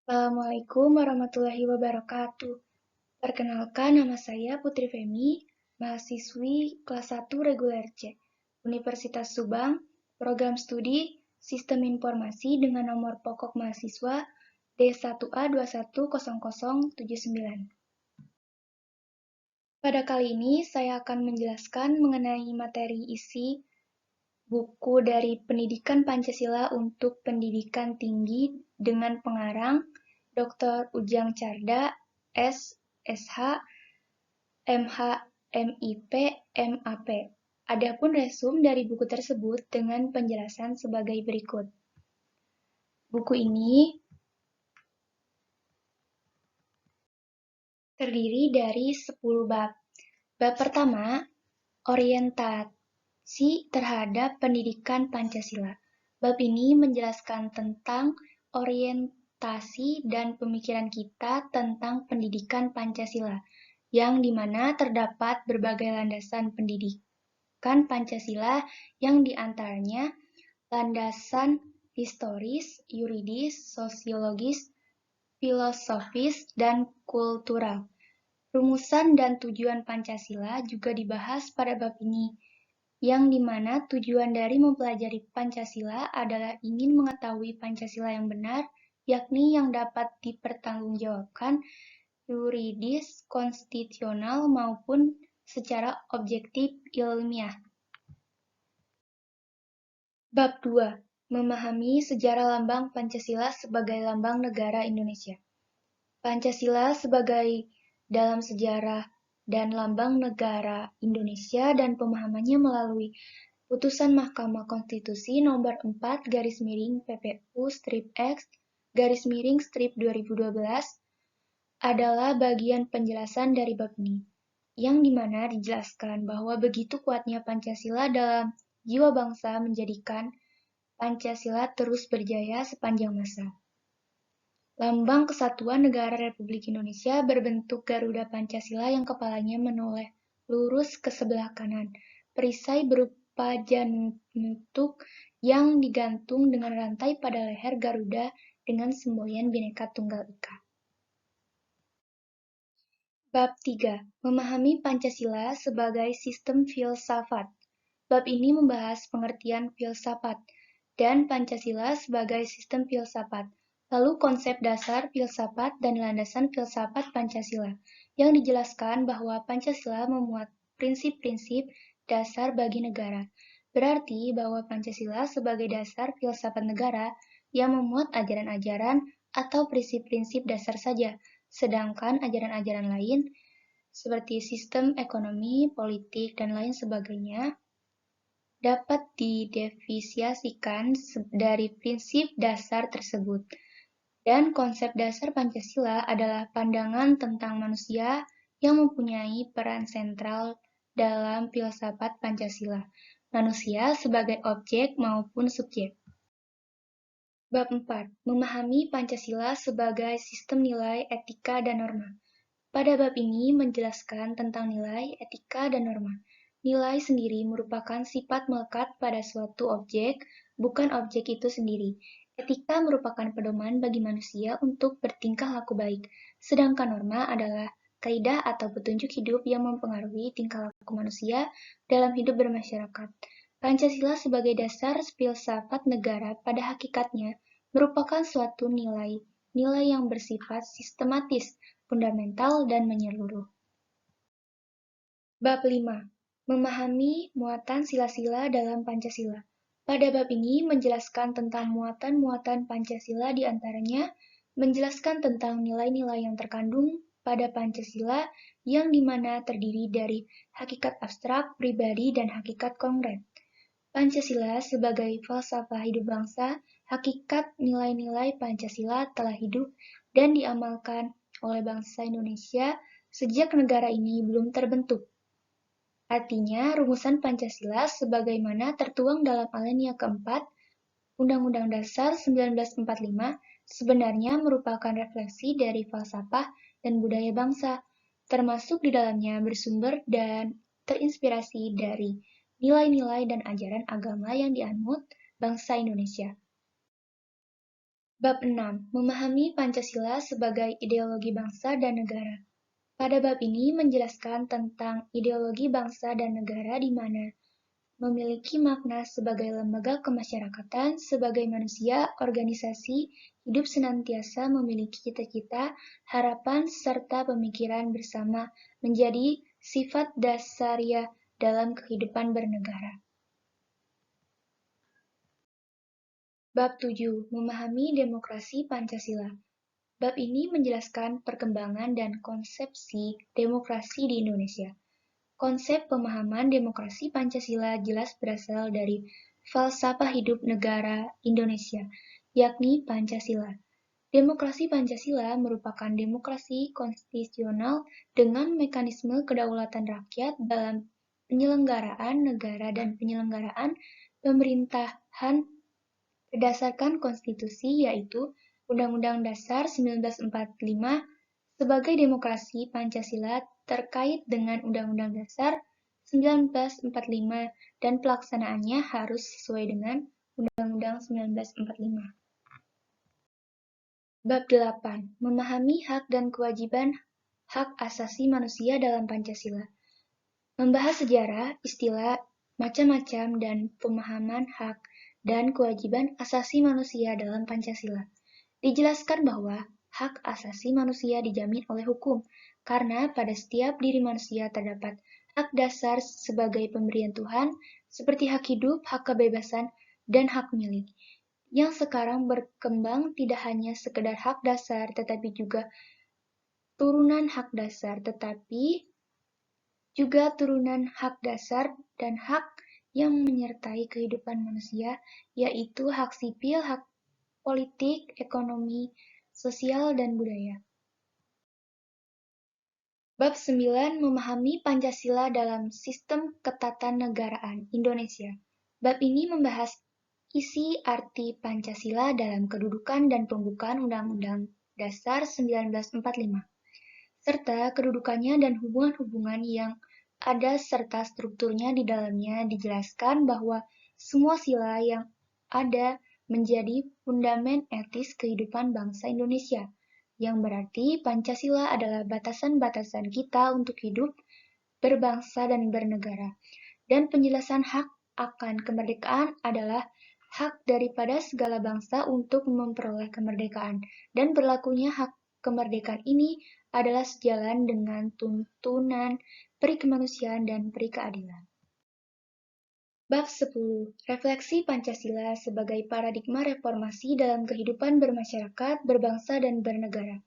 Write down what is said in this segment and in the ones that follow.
Assalamualaikum warahmatullahi wabarakatuh. Perkenalkan, nama saya Putri Femi, mahasiswi kelas 1 reguler C, Universitas Subang, program studi Sistem Informasi dengan nomor pokok mahasiswa D1A210079. Pada kali ini, saya akan menjelaskan mengenai materi isi buku dari Pendidikan Pancasila untuk Pendidikan Tinggi dengan pengarang Dr. Ujang Carda, S.Sh, M.H, M.Ip, M.Ap. Adapun resum dari buku tersebut dengan penjelasan sebagai berikut. Buku ini terdiri dari 10 bab. Bab pertama, orientasi terhadap pendidikan Pancasila. Bab ini menjelaskan tentang orientasi dan pemikiran kita tentang pendidikan Pancasila, yang dimana terdapat berbagai landasan pendidikan Pancasila yang diantaranya landasan historis, yuridis, sosiologis, filosofis, dan kultural. Rumusan dan tujuan Pancasila juga dibahas pada bab ini, yang dimana tujuan dari mempelajari Pancasila adalah ingin mengetahui Pancasila yang benar, yakni yang dapat dipertanggungjawabkan yuridis, konstitusional, maupun secara objektif ilmiah. Bab 2. Memahami sejarah lambang Pancasila sebagai lambang negara Indonesia. Pancasila sebagai dalam sejarah dan lambang negara Indonesia dan pemahamannya melalui Putusan Mahkamah Konstitusi nomor 4-PPU-X-2012 adalah bagian penjelasan dari bab ini, yang dimana dijelaskan bahwa begitu kuatnya Pancasila dalam jiwa bangsa menjadikan Pancasila terus berjaya sepanjang masa. Lambang Kesatuan Negara Republik Indonesia berbentuk Garuda Pancasila yang kepalanya menoleh lurus ke sebelah kanan, perisai berupa janutuk yang digantung dengan rantai pada leher Garuda dengan semboyan Bhinneka Tunggal Ika. Bab 3. Memahami Pancasila sebagai sistem filsafat. Bab ini membahas pengertian filsafat dan Pancasila sebagai sistem filsafat, lalu konsep dasar filsafat dan landasan filsafat Pancasila, yang dijelaskan bahwa Pancasila memuat prinsip-prinsip dasar bagi negara. Berarti bahwa Pancasila sebagai dasar filsafat negara yang memuat ajaran-ajaran atau prinsip-prinsip dasar saja, sedangkan ajaran-ajaran lain seperti sistem ekonomi, politik, dan lain sebagainya dapat didefiniasikan dari prinsip dasar tersebut. Dan konsep dasar Pancasila adalah pandangan tentang manusia yang mempunyai peran sentral dalam filsafat Pancasila, manusia sebagai objek maupun subjek. Bab 4. Memahami Pancasila sebagai sistem nilai, etika, dan norma. Pada bab ini menjelaskan tentang nilai, etika, dan norma. Nilai sendiri merupakan sifat melekat pada suatu objek, bukan objek itu sendiri. Etika merupakan pedoman bagi manusia untuk bertingkah laku baik, sedangkan norma adalah kaidah atau petunjuk hidup yang mempengaruhi tingkah laku manusia dalam hidup bermasyarakat. Pancasila sebagai dasar filsafat negara pada hakikatnya merupakan suatu nilai yang bersifat sistematis, fundamental, dan menyeluruh. Bab 5. Memahami muatan sila-sila dalam Pancasila. Pada bab ini menjelaskan tentang muatan-muatan Pancasila, di antaranya menjelaskan tentang nilai-nilai yang terkandung pada Pancasila yang dimana terdiri dari hakikat abstrak, pribadi, dan hakikat konkret. Pancasila sebagai falsafah hidup bangsa, hakikat nilai-nilai Pancasila telah hidup dan diamalkan oleh bangsa Indonesia sejak negara ini belum terbentuk. Artinya, rumusan Pancasila sebagaimana tertuang dalam alinea keempat Undang-Undang Dasar 1945 sebenarnya merupakan refleksi dari falsafah dan budaya bangsa, termasuk di dalamnya bersumber dan terinspirasi dari nilai-nilai dan ajaran agama yang dianut bangsa Indonesia. Bab 6. Memahami Pancasila sebagai ideologi bangsa dan negara. Pada bab ini menjelaskan tentang ideologi bangsa dan negara di mana memiliki makna sebagai lembaga kemasyarakatan, sebagai manusia, organisasi, hidup senantiasa memiliki cita-cita, harapan, serta pemikiran bersama menjadi sifat dasariah dalam kehidupan bernegara. Bab 7. Memahami demokrasi Pancasila. Bab ini menjelaskan perkembangan dan konsepsi demokrasi di Indonesia. Konsep pemahaman demokrasi Pancasila jelas berasal dari falsafah hidup negara Indonesia, yakni Pancasila. Demokrasi Pancasila merupakan demokrasi konstitusional dengan mekanisme kedaulatan rakyat dalam penyelenggaraan negara dan penyelenggaraan pemerintahan berdasarkan konstitusi, yaitu Undang-Undang Dasar 1945. Sebagai demokrasi Pancasila terkait dengan Undang-Undang Dasar 1945 dan pelaksanaannya harus sesuai dengan Undang-Undang 1945. Bab 8. Memahami hak dan kewajiban hak asasi manusia dalam Pancasila. Membahas sejarah, istilah, macam-macam, dan pemahaman hak dan kewajiban asasi manusia dalam Pancasila. Dijelaskan bahwa hak asasi manusia dijamin oleh hukum, karena pada setiap diri manusia terdapat hak dasar sebagai pemberian Tuhan, seperti hak hidup, hak kebebasan, dan hak milik, yang sekarang berkembang tidak hanya sekedar hak dasar, tetapi juga turunan hak dasar, dan hak yang menyertai kehidupan manusia, yaitu hak sipil, hak politik, ekonomi, sosial, dan budaya. Bab 9. Memahami Pancasila dalam sistem ketatanegaraan Indonesia. Bab ini membahas isi arti Pancasila dalam kedudukan dan pembukaan Undang-Undang Dasar 1945, serta kedudukannya dan hubungan-hubungan yang ada serta strukturnya di dalamnya. Dijelaskan bahwa semua sila yang ada menjadi fundamen etis kehidupan bangsa Indonesia, yang berarti Pancasila adalah batasan-batasan kita untuk hidup, berbangsa, dan bernegara. Dan penjelasan hak akan kemerdekaan adalah hak daripada segala bangsa untuk memperoleh kemerdekaan, dan berlakunya hak kemerdekaan ini adalah sejalan dengan tuntunan peri kemanusiaan dan peri keadilan. Bab 10. Refleksi Pancasila sebagai paradigma reformasi dalam kehidupan bermasyarakat, berbangsa, dan bernegara.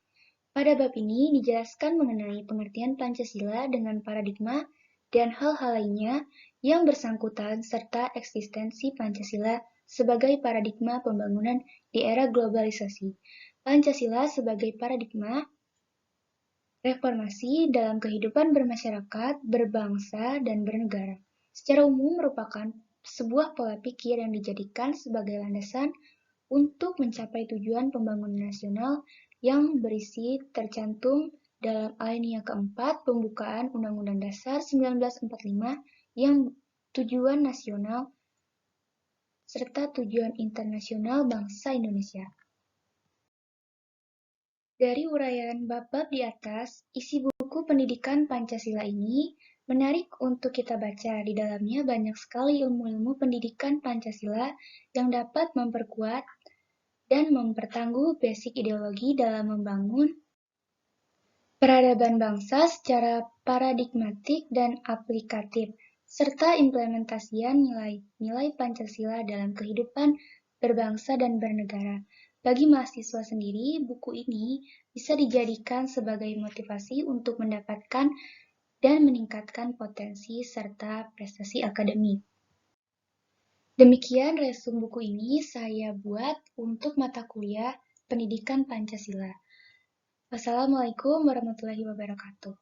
Pada bab ini dijelaskan mengenai pengertian Pancasila dengan paradigma dan hal-hal lainnya yang bersangkutan serta eksistensi Pancasila sebagai paradigma pembangunan di era globalisasi. Pancasila sebagai paradigma reformasi dalam kehidupan bermasyarakat, berbangsa, dan bernegara. Secara umum merupakan sebuah pola pikir yang dijadikan sebagai landasan untuk mencapai tujuan pembangunan nasional yang berisi tercantum dalam alinea keempat pembukaan Undang-Undang Dasar 1945 yang tujuan nasional serta tujuan internasional bangsa Indonesia. Dari uraian bab-bab di atas, isi buku pendidikan Pancasila ini menarik untuk kita baca. Di dalamnya banyak sekali ilmu-ilmu pendidikan Pancasila yang dapat memperkuat dan mempertangguh basic ideologi dalam membangun peradaban bangsa secara paradigmatik dan aplikatif, serta implementasian nilai-nilai Pancasila dalam kehidupan berbangsa dan bernegara. Bagi mahasiswa sendiri, buku ini bisa dijadikan sebagai motivasi untuk mendapatkan dan meningkatkan potensi serta prestasi akademik. Demikian resum buku ini saya buat untuk mata kuliah Pendidikan Pancasila. Wassalamualaikum warahmatullahi wabarakatuh.